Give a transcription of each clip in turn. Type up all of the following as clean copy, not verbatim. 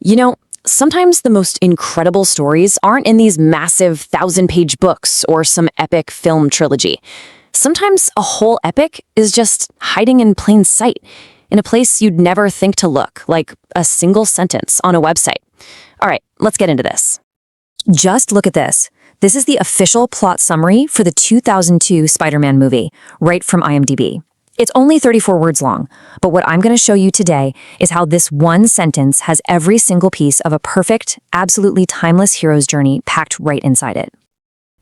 You know, sometimes the most incredible stories aren't in these massive 1,000-page books or some epic film trilogy. Sometimes a whole epic is just hiding in plain sight, in a place you'd never think to look, like a single sentence on a website. All right, let's get into this. Just look at this. This is the official plot summary for the 2002 Spider-Man movie, right from IMDb. It's only 34 words long, but what I'm going to show you today is how this one sentence has every single piece of a perfect, absolutely timeless hero's journey packed right inside it.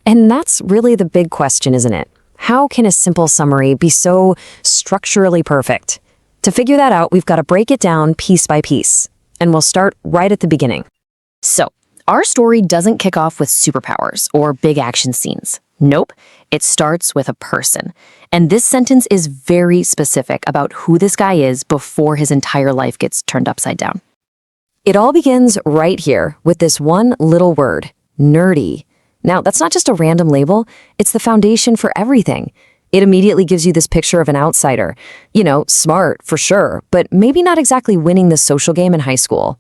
And that's really the big question, isn't it? How can a simple summary be so structurally perfect? To figure that out, we've got to break it down piece by piece, and we'll start right at the beginning. So, our story doesn't kick off with superpowers or big action scenes. Nope, it starts with a person. And this sentence is very specific about who this guy is before his entire life gets turned upside down. It all begins right here with this one little word, nerdy. Now, that's not just a random label, it's the foundation for everything. It immediately gives you this picture of an outsider. You know, smart, for sure, but maybe not exactly winning the social game in high school.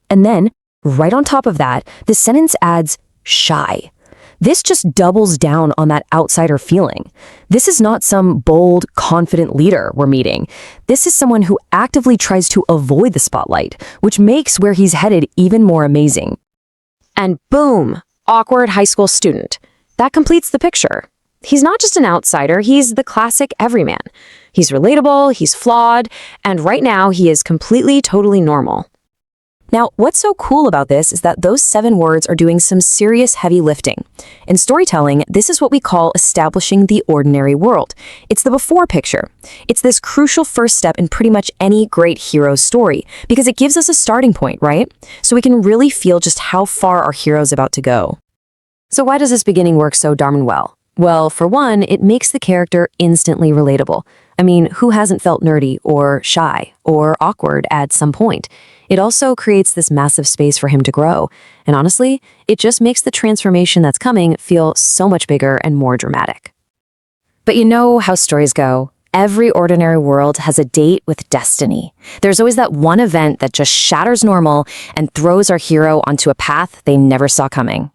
And then, right on top of that, the sentence adds shy. This just doubles down on that outsider feeling. This is not some bold, confident leader we're meeting. This is someone who actively tries to avoid the spotlight, which makes where he's headed even more amazing. And boom, awkward high school student. That completes the picture. He's not just an outsider, he's the classic everyman. He's relatable, he's flawed, and right now he is completely, totally normal. Now, what's so cool about this is that those 7 words are doing some serious heavy lifting. In storytelling, this is what we call establishing the ordinary world. It's the before picture. It's this crucial first step in pretty much any great hero story, because it gives us a starting point, right? So we can really feel just how far our hero's about to go. So why does this beginning work so darn well? Well, for one, it makes the character instantly relatable. I mean, who hasn't felt nerdy or shy or awkward at some point? It also creates this massive space for him to grow. And honestly, it just makes the transformation that's coming feel so much bigger and more dramatic. But you know how stories go. Every ordinary world has a date with destiny. There's always that one event that just shatters normal and throws our hero onto a path they never saw coming.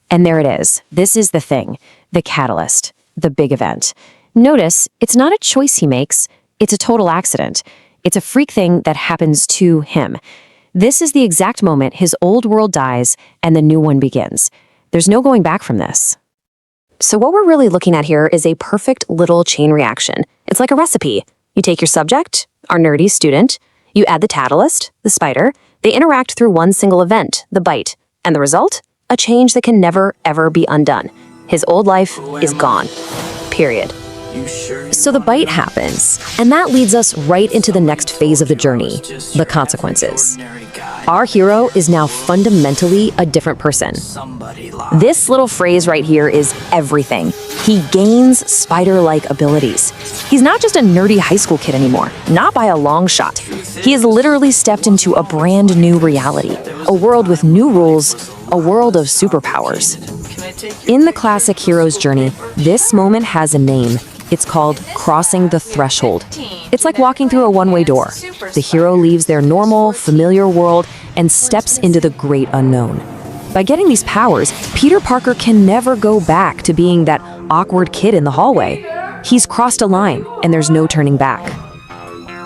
And there it is. This is the thing, the catalyst, the big event. Notice, it's not a choice he makes, it's a total accident. It's a freak thing that happens to him. This is the exact moment his old world dies and the new one begins. There's no going back from this. So what we're really looking at here is a perfect little chain reaction. It's like a recipe. You take your subject, our nerdy student, you add the catalyst, the spider, they interact through one single event, the bite, and the result? A change that can never, ever be undone. His old life is gone. Period. So the bite happens, and that leads us right into the next phase of the journey, the consequences. Our hero is now fundamentally a different person. This little phrase right here is everything. He gains spider-like abilities. He's not just a nerdy high school kid anymore, not by a long shot. He has literally stepped into a brand new reality, a world with new rules, a world of superpowers. In the classic hero's journey, this moment has a name. It's called crossing the threshold. It's like walking through a one-way door. The hero leaves their normal, familiar world and steps into the great unknown. By getting these powers, Peter Parker can never go back to being that awkward kid in the hallway. He's crossed a line, and there's no turning back.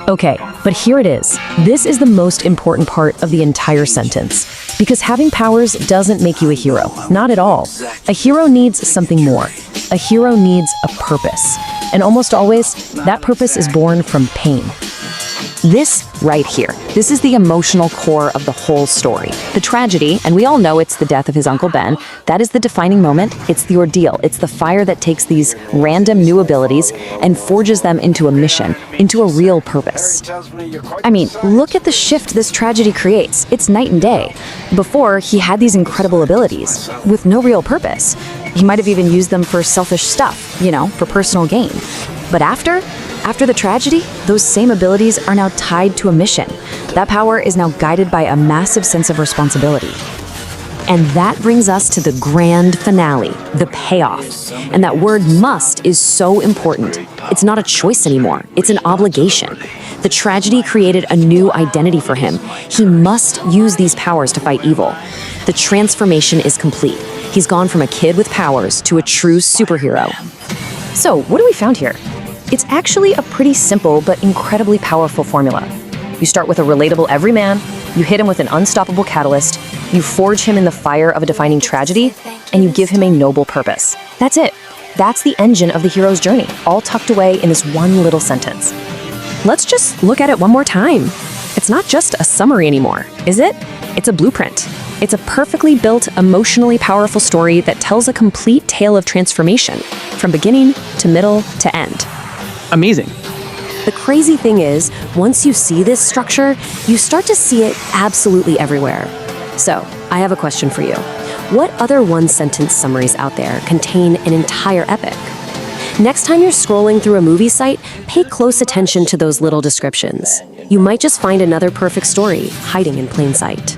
Okay, but here it is. This is the most important part of the entire sentence. Because having powers doesn't make you a hero. Not at all. A hero needs something more. A hero needs a purpose. And almost always, that purpose is born from pain. This right here, this is the emotional core of the whole story. The tragedy, and we all know it's the death of his Uncle Ben, that is the defining moment. It's the ordeal. It's the fire that takes these random new abilities and forges them into a mission, into a real purpose. I mean, look at the shift this tragedy creates. It's night and day. Before, he had these incredible abilities with no real purpose. He might have even used them for selfish stuff, you know, for personal gain. But after the tragedy, those same abilities are now tied to a mission. That power is now guided by a massive sense of responsibility. And that brings us to the grand finale, the payoff. And that word must is so important. It's not a choice anymore, it's an obligation. The tragedy created a new identity for him. He must use these powers to fight evil. The transformation is complete. He's gone from a kid with powers to a true superhero. So, what do we found here? It's actually a pretty simple but incredibly powerful formula. You start with a relatable everyman, you hit him with an unstoppable catalyst, you forge him in the fire of a defining tragedy, and you give him a noble purpose. That's it. That's the engine of the hero's journey, all tucked away in this one little sentence. Let's just look at it one more time. It's not just a summary anymore, is it? It's a blueprint. It's a perfectly built, emotionally powerful story that tells a complete tale of transformation, from beginning to middle to end. Amazing. The crazy thing is, once you see this structure, you start to see it absolutely everywhere. So, I have a question for you. What other one-sentence summaries out there contain an entire epic? Next time you're scrolling through a movie site, pay close attention to those little descriptions. You might just find another perfect story hiding in plain sight.